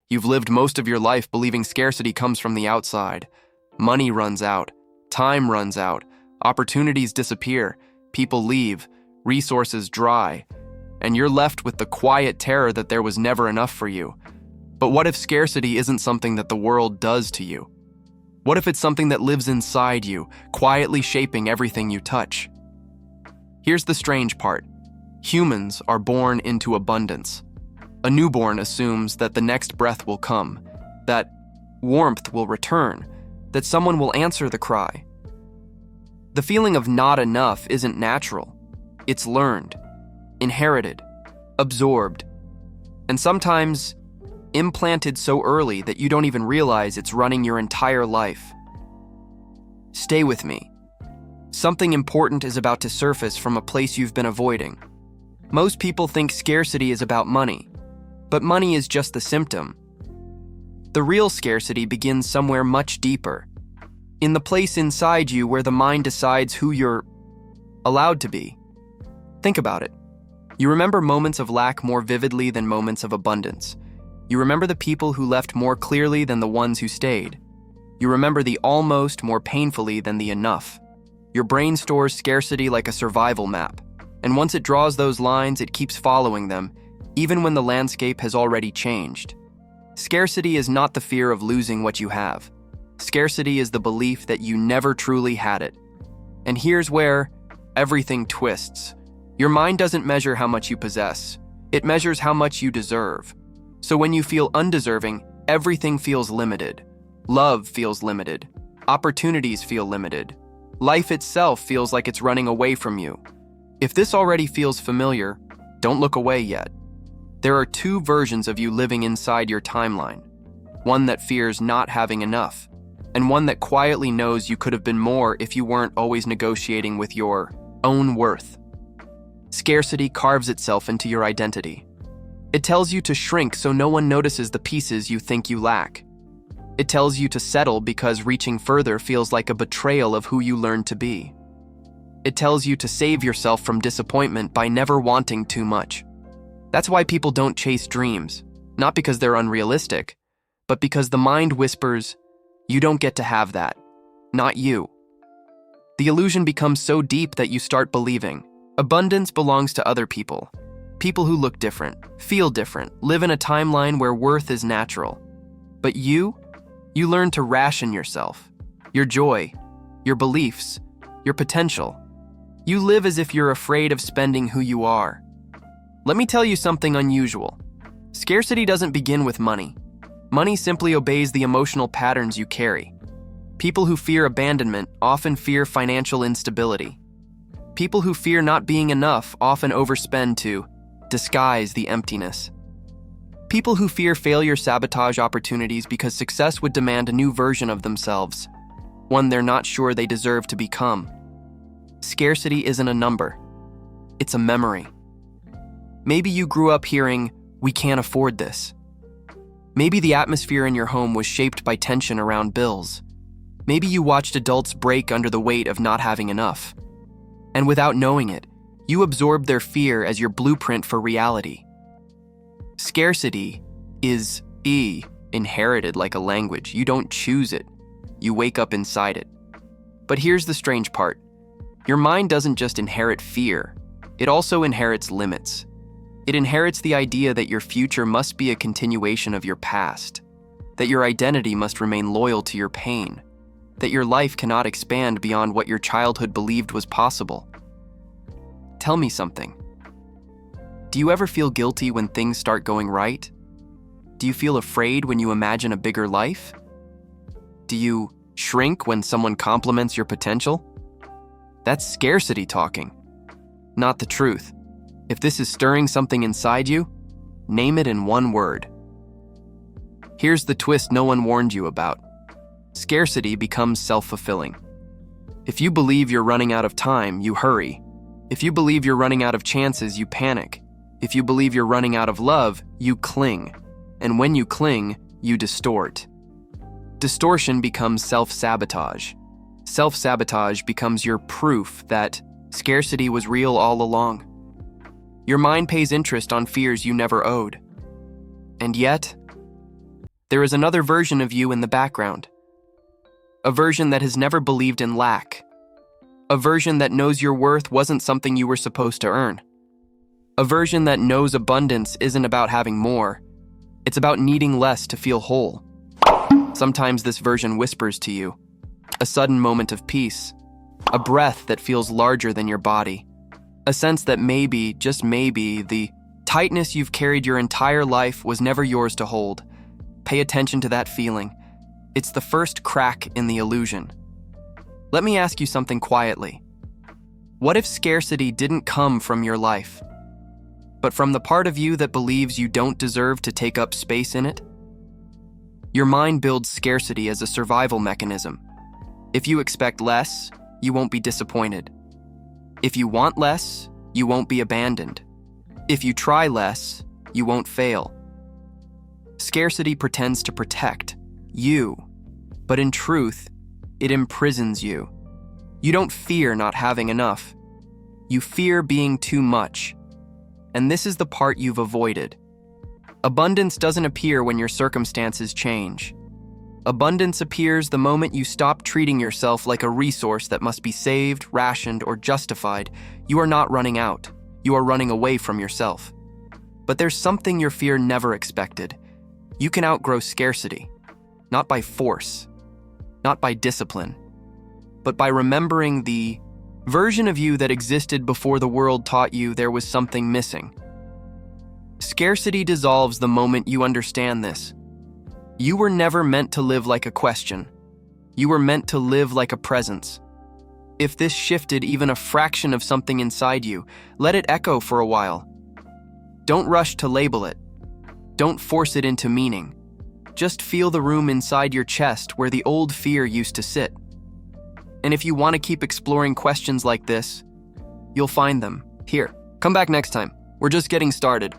You've lived most of your life believing scarcity comes from the outside. Money runs out, time runs out, opportunities disappear, people leave, resources dry, and you're left with the quiet terror that there was never enough for you. But what if scarcity isn't something that the world does to you? What if it's something that lives inside you, quietly shaping everything you touch? Here's the strange part. Humans are born into abundance. A newborn assumes that the next breath will come, that warmth will return, that someone will answer the cry. The feeling of not enough isn't natural. It's learned, inherited, absorbed, and sometimes implanted so early that you don't even realize it's running your entire life. Stay with me. Something important is about to surface from a place you've been avoiding. Most people think scarcity is about money, but money is just the symptom. The real scarcity begins somewhere much deeper, in the place inside you where the mind decides who you're allowed to be. Think about it. You remember moments of lack more vividly than moments of abundance. You remember the people who left more clearly than the ones who stayed. You remember the almost more painfully than the enough. Your brain stores scarcity like a survival map, and once it draws those lines, it keeps following them, even when the landscape has already changed. Scarcity is not the fear of losing what you have. Scarcity is the belief that you never truly had it. And here's where everything twists. Your mind doesn't measure how much you possess. It measures how much you deserve. So when you feel undeserving, everything feels limited. Love feels limited. Opportunities feel limited. Life itself feels like it's running away from you. If this already feels familiar, don't look away yet. There are two versions of you living inside your timeline. One that fears not having enough, and one that quietly knows you could have been more if you weren't always negotiating with your own worth. Scarcity carves itself into your identity. It tells you to shrink so no one notices the pieces you think you lack. It tells you to settle because reaching further feels like a betrayal of who you learned to be. It tells you to save yourself from disappointment by never wanting too much. That's why people don't chase dreams, not because they're unrealistic, but because the mind whispers, "You don't get to have that. Not you." The illusion becomes so deep that you start believing abundance belongs to other people. People who look different, feel different, live in a timeline where worth is natural. But you learn to ration yourself, your joy, your beliefs, your potential. You live as if you're afraid of spending who you are. Let me tell you something unusual. Scarcity doesn't begin with money. Money simply obeys the emotional patterns you carry. People who fear abandonment often fear financial instability. People who fear not being enough often overspend to disguise the emptiness. People who fear failure sabotage opportunities because success would demand a new version of themselves, one they're not sure they deserve to become. Scarcity isn't a number. It's a memory. Maybe you grew up hearing, "We can't afford this." Maybe the atmosphere in your home was shaped by tension around bills. Maybe you watched adults break under the weight of not having enough. And without knowing it, you absorbed their fear as your blueprint for reality. Scarcity is inherited like a language. You don't choose it. You wake up inside it. But here's the strange part. Your mind doesn't just inherit fear. It also inherits limits. It inherits the idea that your future must be a continuation of your past, that your identity must remain loyal to your pain, that your life cannot expand beyond what your childhood believed was possible. Tell me something. Do you ever feel guilty when things start going right? Do you feel afraid when you imagine a bigger life? Do you shrink when someone compliments your potential? That's scarcity talking, not the truth. If this is stirring something inside you, name it in one word. Here's the twist no one warned you about. Scarcity becomes self-fulfilling. If you believe you're running out of time, you hurry. If you believe you're running out of chances, you panic. If you believe you're running out of love, you cling. And when you cling, you distort. Distortion becomes self-sabotage. Self-sabotage becomes your proof that scarcity was real all along. Your mind pays interest on fears you never owed. And yet, there is another version of you in the background. A version that has never believed in lack. A version that knows your worth wasn't something you were supposed to earn. A version that knows abundance isn't about having more. It's about needing less to feel whole. Sometimes this version whispers to you, a sudden moment of peace, a breath that feels larger than your body, a sense that maybe, just maybe, the tightness you've carried your entire life was never yours to hold. Pay attention to that feeling. It's the first crack in the illusion. Let me ask you something quietly. What if scarcity didn't come from your life, but from the part of you that believes you don't deserve to take up space in it? Your mind builds scarcity as a survival mechanism. If you expect less, you won't be disappointed. If you want less, you won't be abandoned. If you try less, you won't fail. Scarcity pretends to protect you, but in truth, it imprisons you. You don't fear not having enough. You fear being too much. And this is the part you've avoided. Abundance doesn't appear when your circumstances change. Abundance appears the moment you stop treating yourself like a resource that must be saved, rationed, or justified. You are not running out. You are running away from yourself. But there's something your fear never expected. You can outgrow scarcity, not by force, not by discipline, but by remembering the version of you that existed before the world taught you there was something missing. Scarcity dissolves the moment you understand this. You were never meant to live like a question. You were meant to live like a presence. If this shifted even a fraction of something inside you, let it echo for a while. Don't rush to label it. Don't force it into meaning. Just feel the room inside your chest where the old fear used to sit. And if you want to keep exploring questions like this, you'll find them here. Come back next time. We're just getting started.